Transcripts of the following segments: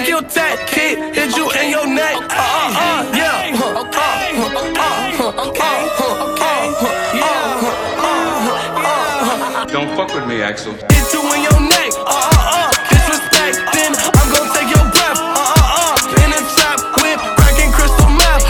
Take your tech, kid, hit you in your neck. Yeah. Don't fuck with me, Axsell. Hit you in your neck. Disrespect, then I'm gon' take your breath. In a trap with cracking crystal meth.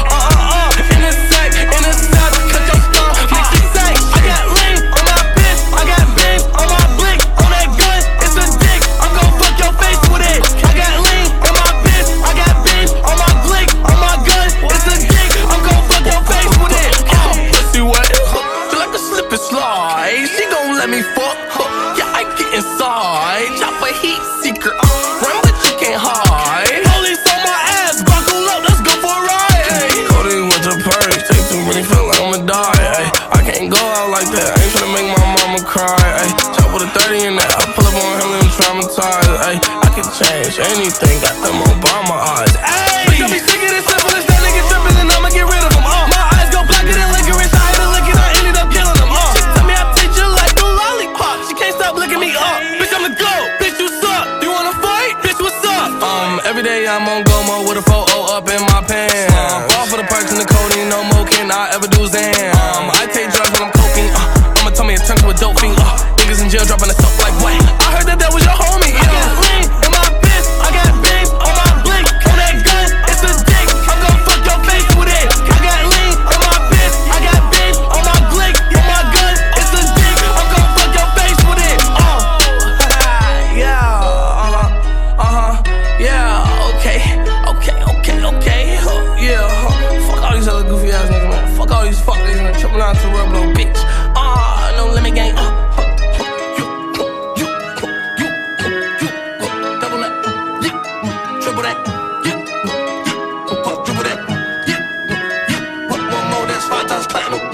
In a sack, cut your skull, mix it sack. I got lean on my bitch, I got beams on my blick. On that gun, it's a dick. I'm gon' fuck your face with it. I got lean on my bitch, I got beams on my blick. On my gun, it's a dick. I'm gon' fuck your face with it. Pussy wet, feel like a slip and slide. She gon' let me fuck. Yeah, I get inside. Chop a heat seeker. Run, but you can't hide. Police on my ass, buckle up, let's go for a ride. Ay. Codeine with the purse, take too many, feel like I'ma die. Ay. I can't go out like that, I ain't tryna make my mama cry. Ay. Chop with a 30 in that, I pull up on him and traumatized. Ay. I can change anything, got them Obama eyes. Ay. Bitch, I be sick of this syphilis, that nigga trippin' and I'ma get rid of him. My eyes go blacker than licorice, I had to lick it, I ended up killing him. She tell me I taste you like a lollipop, she can't stop licking me up. Bitch, I'm the GOAT, bitch, you suck. You wanna fight? Bitch, what's up? Every day I'm on go-mo with a 4-0 up in my pants. All for the perks and the codeine, no more can I ever do Zan. I take drugs when I'm coking, I'ma tell me a turn to a dope fiend. Niggas in jail dropping the stuff like what? I heard that was your homie. I got lean in my bitch, I got beams on my blick. On that gun, it's a dick. I'm gon' fuck your face with it. I got lean in my bitch, I got beams on my blick. On my gun, it's a dick. I'm gon' fuck your face with it. Fuck all these other goofy ass niggas, man. Fuck all these fuck niggas, man. Triple nine to the rebel bitch. No limit gang. You. Double that. Triple that. Quadruple that. One more, that's 5 times platinum.